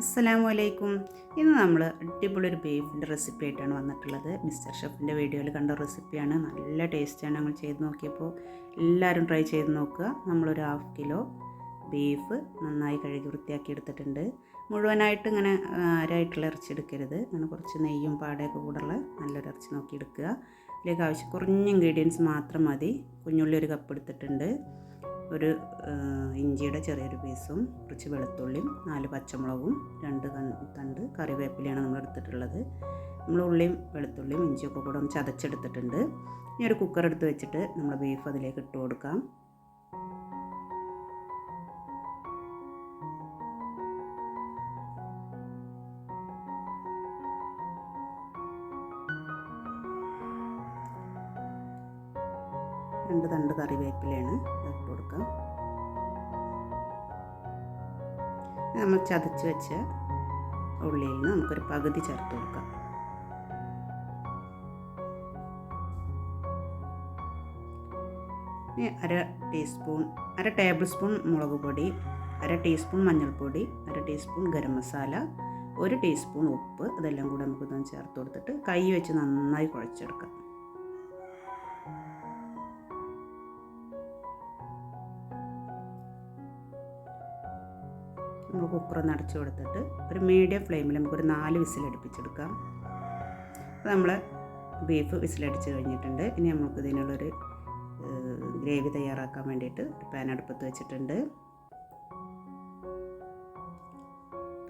അസ്സലാമു അലൈക്കും. ഇന്ന് നമ്മൾ അടിപൊളി ഒരു ബീഫിൻ്റെ റെസിപ്പി ആയിട്ടാണ് വന്നിട്ടുള്ളത്. മിസ്റ്റർ ഷെഫിൻ്റെ വീഡിയോയിൽ കണ്ട റെസിപ്പിയാണ്. നല്ല ടേസ്റ്റാണ്. ഞങ്ങൾ ചെയ്ത് നോക്കിയപ്പോൾ എല്ലാവരും ട്രൈ ചെയ്ത് നോക്കുക. നമ്മളൊരു 1/2 കിലോ ബീഫ് നന്നായി കഴുകി വൃത്തിയാക്കി എടുത്തിട്ടുണ്ട്. മുഴുവനായിട്ട് ഇങ്ങനെ അരായിട്ടുള്ള ഇറച്ചി എടുക്കരുത്. അങ്ങനെ കുറച്ച് നെയ്യും പാടയൊക്കെ കൂടെയുള്ള നല്ലൊരു ഇറച്ചി നോക്കി എടുക്കുക. ഇതിലേക്ക് ആവശ്യം കുറഞ്ഞ ഇൻഗ്രീഡിയൻസ് മാത്രം മതി. കുഞ്ഞുള്ളി 1 കപ്പ് എടുത്തിട്ടുണ്ട്. ഒരു ഇഞ്ചിയുടെ ചെറിയൊരു പീസും കുറച്ച് വെളുത്തുള്ളിയും 4 പച്ചമുളകും 2 തണ്ട് കറിവേപ്പിലയാണ് നമ്മൾ എടുത്തിട്ടുള്ളത്. നമ്മൾ ഉള്ളിയും വെളുത്തുള്ളിയും ഇഞ്ചിയൊക്കെ കൂടെ ഒന്ന് ചതച്ചെടുത്തിട്ടുണ്ട്. ഇനി ഒരു കുക്കർ എടുത്ത് വെച്ചിട്ട് നമ്മൾ ബീഫ് അതിലേക്ക് ഇട്ട് കൊടുക്കാം. രണ്ട് തണ്ട് കറിവേപ്പിലയാണ് ഇട്ട് കൊടുക്കാം. നമ്മൾ ചതച്ച് വെച്ച ഉള്ളിയിൽ നിന്ന് നമുക്കൊരു പകുതി ചേർത്ത് കൊടുക്കാം. ഇനി അര ടേബിൾ സ്പൂൺ മുളക് പൊടി, 1/2 ടീസ്പൂൺ മഞ്ഞൾപ്പൊടി, 1/2 ടീസ്പൂൺ ഗരം മസാല, 1 ടീസ്പൂൺ ഉപ്പ്, ഇതെല്ലാം കൂടെ നമുക്കിതൊന്ന് ചേർത്ത് കൊടുത്തിട്ട് കൈ വെച്ച് നന്നായി കുഴച്ചെടുക്കാം. നമ്മൾ കുക്കറൊന്ന് അടച്ചു കൊടുത്തിട്ട് ഒരു മീഡിയം ഫ്ലെയിമിൽ നമുക്കൊരു 4 വിസിലടുപ്പിച്ചെടുക്കാം. അപ്പോൾ നമ്മൾ ബീഫ് വിസിലടിച്ച് കഴിഞ്ഞിട്ടുണ്ട്. ഇനി നമുക്ക് ഇതിനുള്ളൊരു ഗ്രേവി തയ്യാറാക്കാൻ വേണ്ടിയിട്ട് ഒരു പാൻ അടുപ്പത്ത് വെച്ചിട്ടുണ്ട്.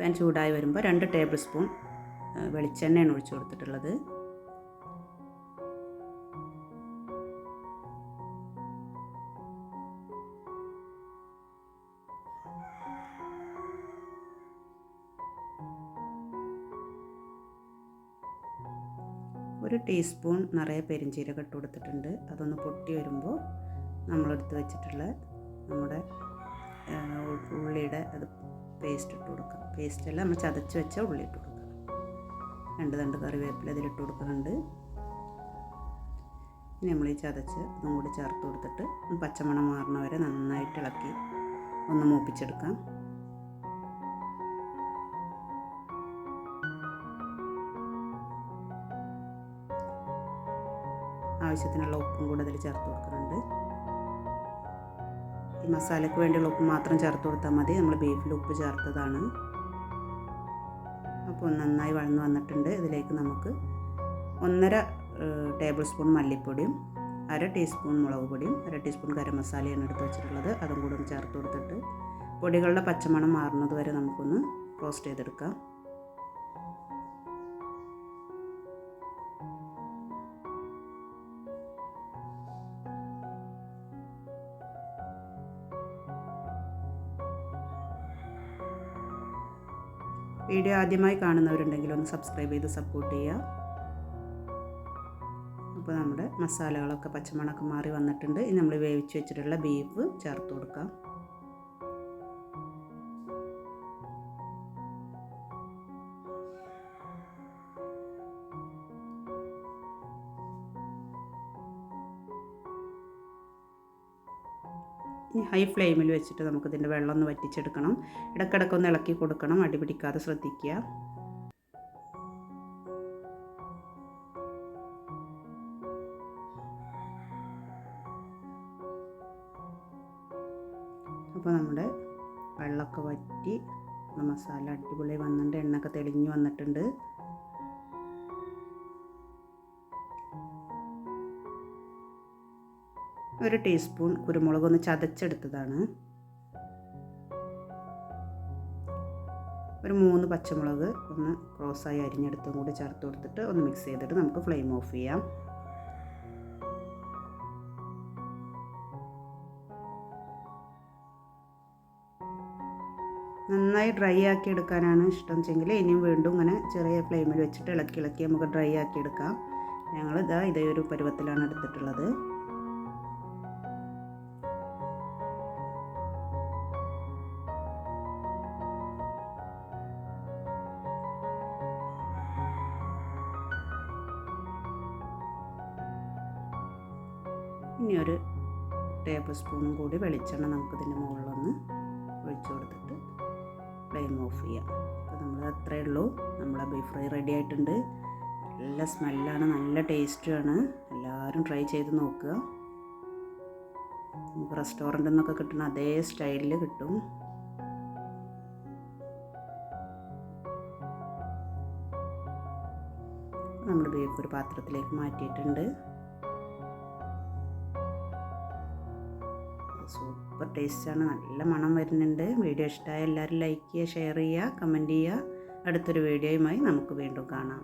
പാൻ ചൂടായി വരുമ്പോൾ 2 ടേബിൾ സ്പൂൺ വെളിച്ചെണ്ണയാണ് ഒഴിച്ചു കൊടുത്തിട്ടുള്ളത്. ഒരു ടീസ്പൂൺ നിറയെ പെരിഞ്ചീരകം ഇട്ട് കൊടുത്തിട്ടുണ്ട്. അതൊന്ന് പൊട്ടി വരുമ്പോൾ നമ്മളെടുത്ത് വെച്ചിട്ടുള്ള നമ്മുടെ ഉള്ളിയുടെ അത് പേസ്റ്റ് ഇട്ട് കൊടുക്കാം. പേസ്റ്റെല്ലാം നമ്മൾ ചതച്ച് വെച്ച ഉള്ളി ഇട്ട് കൊടുക്കാം. 2 തണ്ട് കറിവേപ്പില ഇതിലിട്ട് കൊടുക്കുന്നുണ്ട്. ഇനി നമ്മൾ ഈ ചതച്ച് അതും കൂടി ചേർത്ത് കൊടുത്തിട്ട് പച്ചമണം മാറുന്ന വരെ നന്നായിട്ട് ഇളക്കി ഒന്ന് മൂപ്പിച്ചെടുക്കാം. ആവശ്യത്തിനുള്ള ഉപ്പും കൂടെ അതിൽ ചേർത്ത് കൊടുക്കുന്നുണ്ട്. ഈ മസാലയ്ക്ക് വേണ്ടിയുള്ള ഉപ്പ് മാത്രം ചേർത്ത് കൊടുത്താൽ മതി. നമ്മൾ ബീഫിൽ ഉപ്പ് ചേർത്തതാണ്. അപ്പോൾ നന്നായി വഴന്ന് വന്നിട്ടുണ്ട്. ഇതിലേക്ക് നമുക്ക് 1.5 ടേബിൾ സ്പൂൺ മല്ലിപ്പൊടിയും 1/2 ടീസ്പൂൺ മുളക് പൊടിയും 1/2 ടീസ്പൂൺ ഗരം മസാലയാണ് എടുത്ത് വെച്ചിട്ടുള്ളത്. അതും കൂടെ ഒന്ന് ചേർത്ത് കൊടുത്തിട്ട് പൊടികളുടെ പച്ചമണം മാറുന്നത് വരെ നമുക്കൊന്ന് റോസ്റ്റ് ചെയ്തെടുക്കാം. വീഡിയോ ആദ്യമായി കാണുന്നവരുണ്ടെങ്കിൽ ഒന്ന് സബ്സ്ക്രൈബ് ചെയ്ത് സപ്പോർട്ട് ചെയ്യുക. അപ്പോൾ നമ്മുടെ മസാലകളൊക്കെ പച്ചമണമൊക്കെ മാറി വന്നിട്ടുണ്ട്. ഇനി നമ്മൾ വേവിച്ച് വെച്ചിട്ടുള്ള ബീഫ് ചേർത്ത് കൊടുക്കാം. ഹൈ ഫ്ലെയിമിൽ വെച്ചിട്ട് നമുക്കിതിൻ്റെ വെള്ളം ഒന്ന് വറ്റിച്ചെടുക്കണം. ഇടയ്ക്കിടയ്ക്കൊന്ന് ഇളക്കി കൊടുക്കണം. അടി പിടിക്കാതെ ശ്രദ്ധിക്കുക. അപ്പോൾ നമ്മുടെ വെള്ളമൊക്കെ വറ്റി മസാല അടിപൊളി വന്നിട്ടുണ്ട്. എണ്ണയൊക്കെ തെളിഞ്ഞ് വന്നിട്ടുണ്ട്. ഒരു ടീസ്പൂൺ കുരുമുളക് ഒന്ന് ചതച്ചെടുത്തതാണ്. ഒരു 3 പച്ചമുളക് ഒന്ന് ക്രോസായി അരിഞ്ഞെടുത്തും കൂടി ചേർത്ത് കൊടുത്തിട്ട് ഒന്ന് മിക്സ് ചെയ്തിട്ട് നമുക്ക് ഫ്ലെയിം ഓഫ് ചെയ്യാം. നന്നായി ഡ്രൈ ആക്കി എടുക്കാനാണ് ഇഷ്ടം വെച്ചെങ്കിൽ ഇനിയും വീണ്ടും ഇങ്ങനെ ചെറിയ ഫ്ലെയിമിൽ വെച്ചിട്ട് ഇളക്കി നമുക്ക് ഡ്രൈ ആക്കി എടുക്കാം. ഞങ്ങൾ ഇതേ ഒരു പരുവത്തിലാണ് എടുത്തിട്ടുള്ളത്. ഇനി ഒരു ടേബിൾ സ്പൂണും കൂടി വെളിച്ചെണ്ണ നമുക്കിതിൻ്റെ മുകളിലൊന്ന് ഒഴിച്ചു കൊടുത്തിട്ട് ഫ്ലെയിം ഓഫ് ചെയ്യാം. അപ്പോൾ നമ്മൾ അത്രയേ ഉള്ളൂ. നമ്മളെ ബീഫ് ഫ്രൈ റെഡി ആയിട്ടുണ്ട്. നല്ല സ്മെല്ലാണ്, നല്ല ടേസ്റ്റുമാണ്. എല്ലാവരും ട്രൈ ചെയ്ത് നോക്കുക. നമുക്ക് റെസ്റ്റോറൻറ്റിൽ നിന്നൊക്കെ കിട്ടുന്ന അതേ സ്റ്റൈലിൽ കിട്ടും. നമ്മൾ ബീഫ് ഒരു പാത്രത്തിലേക്ക് മാറ്റിയിട്ടുണ്ട്. സൂപ്പർ ടേസ്റ്റാണ്, നല്ല മണം വരുന്നുണ്ട്. വീഡിയോ ഇഷ്ടമായ എല്ലാവരും ലൈക്ക് ചെയ്യുക, ഷെയർ ചെയ്യുക, കമൻറ്റ് ചെയ്യുക. അടുത്തൊരു വീഡിയോയുമായി നമുക്ക് വീണ്ടും കാണാം.